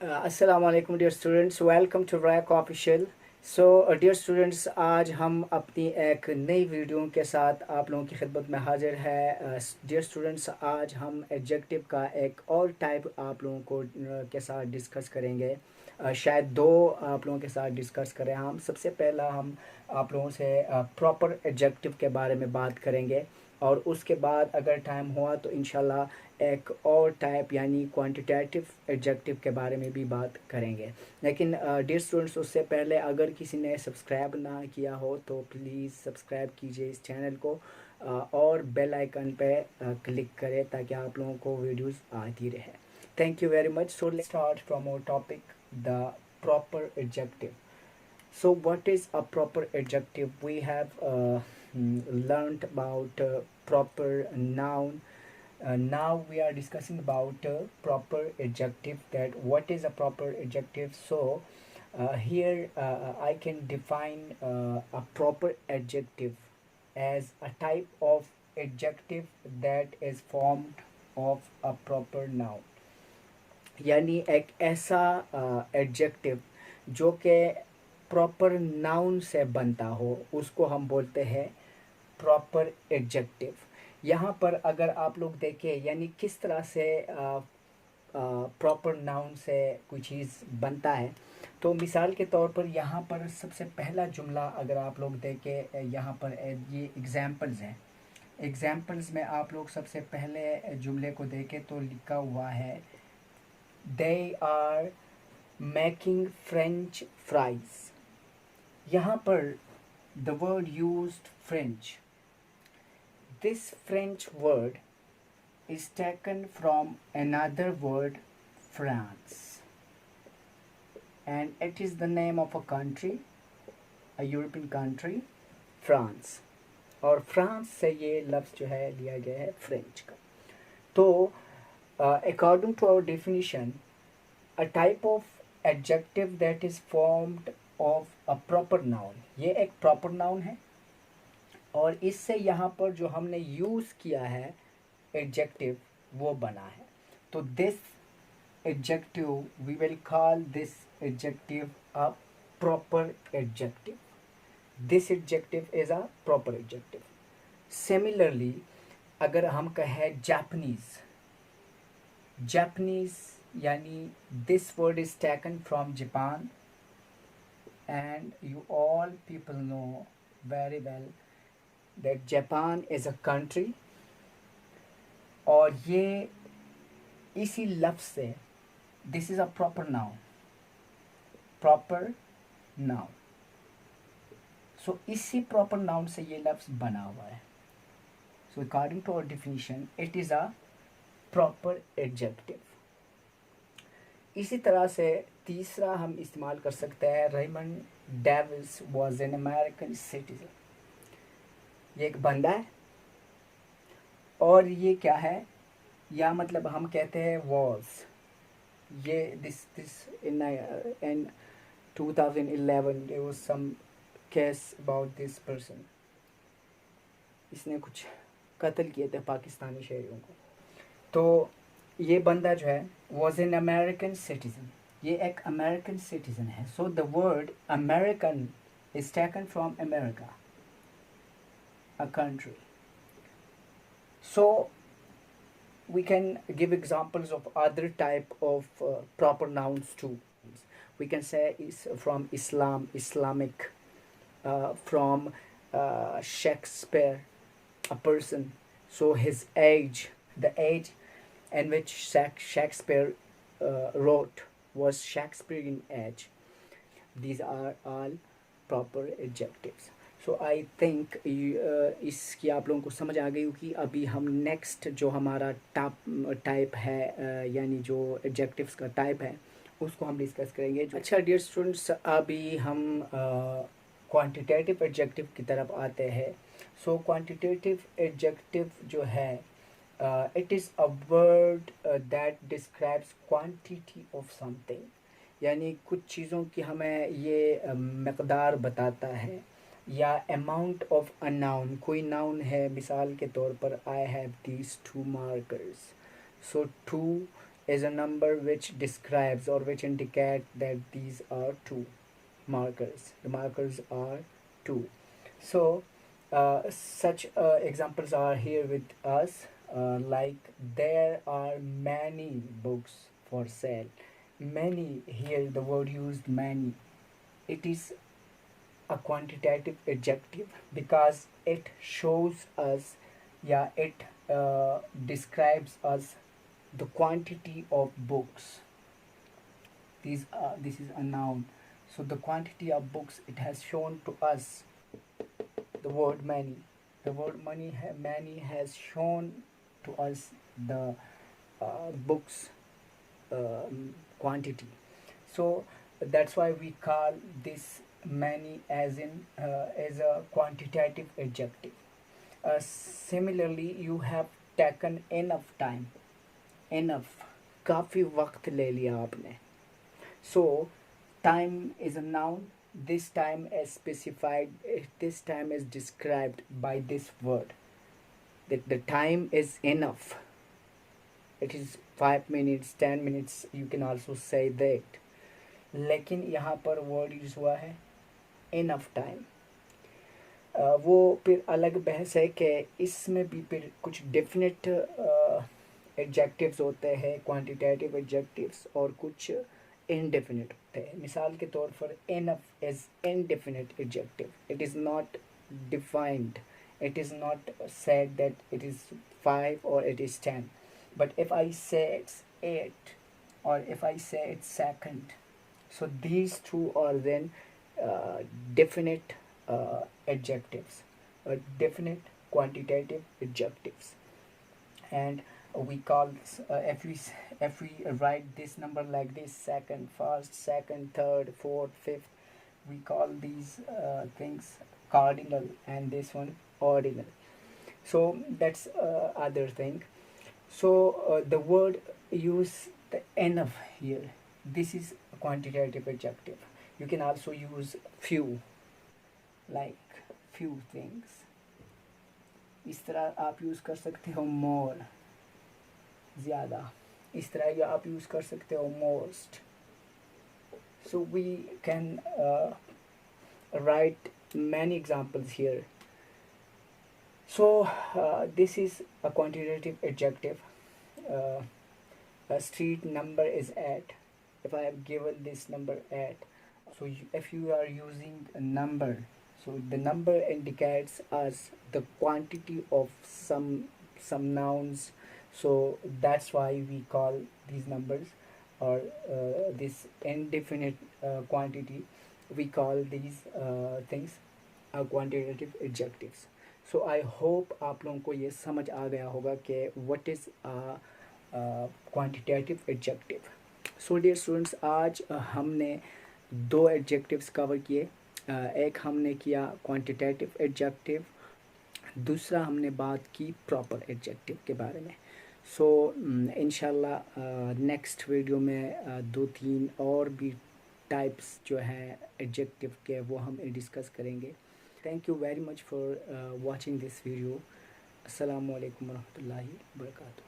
अस्सलाम वालेकुम dear students, welcome to rack official. So dear students, आज हम अपनी एक नई वीडियो के साथ आप लोगों की खिदमत में हाजिर है। डियर स्टूडेंट्स, आज हम एडजेक्टिव का एक और टाइप आप लोगों को के साथ डिस्कस करेंगे। शायद दो आप लोगों के साथ डिस्कस करें। हम सबसे पहला हम आप लोगों से प्रॉपर एडजेक्टिव के बारे में बात करेंगे, और उसके बाद अगर टाइम हुआ तो इंशाल्लाह एक और टाइप यानी क्वांटिटेटिव एडजेक्टिव के बारे में भी बात करेंगे। लेकिन डियर स्टूडेंट्स, उससे पहले अगर किसी ने सब्सक्राइब ना किया हो तो प्लीज़ सब्सक्राइब कीजिए इस चैनल को, और बेल आइकन पे क्लिक करें ताकि आप लोगों को वीडियोस आती रहे। Thank you very much. So let's start from our topic, the proper adjective. So, what is a proper adjective? We have learned about proper noun. Now we are discussing about proper adjective. That what is a proper adjective? So, here I can define a proper adjective as a type of adjective that is formed of a proper noun. यानी एक ऐसा adjective जो कि proper noun से बनता हो उसको हम बोलते हैं प्रॉपर एडजेक्टिव। यहाँ पर अगर आप लोग देखें यानी किस तरह से प्रॉपर नाउन से कोई चीज़ बनता है, तो मिसाल के तौर पर यहाँ पर सबसे पहला जुमला अगर आप लोग देखें, यहाँ पर ये एग्जाम्पल्स हैं। एग्जाम्पल्स में आप लोग सबसे पहले जुमले को देखें तो लिखा हुआ है, they are making French fries. यहाँ पर the word used French. This French word is taken from another word France, and it is the name of a country, a European country, France. और फ्रांस से ये लफ्ज़ जो है लिया गया है फ्रेंच का। तो according to our definition, a type of adjective that is formed of a proper noun, ये एक proper noun है, और इससे यहाँ पर जो हमने यूज़ किया है adjective वो बना है। तो this adjective, we will call this adjective a proper adjective. This adjective is a proper adjective. Similarly, अगर हम कहें Japanese yani this word is taken from Japan, and you all people know very well that Japan is a country, और ये इसी लफ्ज़ से this is a proper noun. So इसी proper noun से ये लफ्ज़ बना हुआ है. So according to our definition, it is a proper adjective. इसी तरह से तीसरा हम इस्तेमाल कर सकते हैं, Raymond Davis was an American citizen. ये एक बंदा है, और ये क्या है, या मतलब हम कहते हैं वॉज, ये this in 2011 there was some case about this person. इसने कुछ कत्ल किए थे पाकिस्तानी शहरियों को। तो ये बंदा जो है वॉज एन अमेरिकन सिटीजन, ये एक अमेरिकन सिटीजन है। So the word American is taken from America, a country. So we can give examples of other type of proper nouns too. We can say is from Islamic, from Shakespeare, a person. So his age, the age in which Shakespeare wrote was Shakespearean age. These are all proper adjectives. So I think इसकी आप लोगों को समझ आ गई होगी। अभी हम next जो हमारा टाइप है यानी जो एडजेक्टिव्स का टाइप है उसको हम डिस्कस करेंगे। अच्छा डियर स्टूडेंट्स, अभी हम क्वांटिटेटिव एडजेक्टिव की तरफ आते हैं। सो क्वांटिटेटिव एडजेक्टिव जो है, it is a word that describes quantity of something, यानी कुछ चीज़ों की हमें ये मकदार बताता है, या अमाउंट ऑफ अ नाउन। कोई नाउन है, मिसाल के तौर पर I have these 2 markers, so 2 is a number which describes or which indicate that these are two markers. The markers are two. So such examples are here with us, like there are many books for sale. Many, here the word used many, it is a quantitative adjective because it shows us, yeah, it describes us the quantity of books. This is a noun. So the quantity of books, it has shown to us the word many. The word many has shown to us the books quantity. So that's why we call this many as in as a quantitative adjective. Similarly, you have taken enough time. Enough, काफ़ी वक्त ले लिया आपने. So time is a noun. This time is specified, this time is described by this word, that the time is enough. It is 5 minutes, 10 minutes, you can also say that. लेकिन यहाँ पर word use हुआ है enough time. वो फिर अलग बहस है कि इसमें भी फिर कुछ डेफिनेट एडजेक्टिव्स होते हैं, क्वांटिटेटिव एडजेक्टिव्स, और कुछ indefinite होते हैं. मिसाल के तौर पर enough is indefinite adjective. It is not defined. It is not said that it is 5 or it is 10. But if I say it's 8 or if I say it's second, so these two are then definite adjectives, definite quantitative adjectives. And we call if we write this number like this, second, first, second, third, fourth, fifth, we call these things cardinal, and this one ordinal. So that's other thing. So the word use the enough here, this is a quantitative adjective. You can also use few, like few things. इस तरह आप use कर सकते हो more, ज़्यादा. इस तरह ये आप यूज़ कर सकते हो most. So we can write many examples here. So this is a quantitative adjective. A street number is at. If I have given this number at, so if you are using a number, so the number indicates us the quantity of some nouns. So that's why we call these numbers, or this indefinite quantity, we call these things quantitative adjectives. So I hope आप लोगों को ये समझ आ गया होगा कि what is quantitative adjective. So dear students, आज हमने दो adjectives cover किए. एक हमने किया quantitative adjective, दूसरा हमने बात की proper adjective के बारे में. सो इंशाल्लाह नेक्स्ट वीडियो में 2-3 और भी टाइप्स जो हैं एडजेक्टिव के वो हम डिस्कस करेंगे. Thank you very much for watching this video. अस्सलामु अलैकुम वरहमतुल्लाहि वबरकातुहू.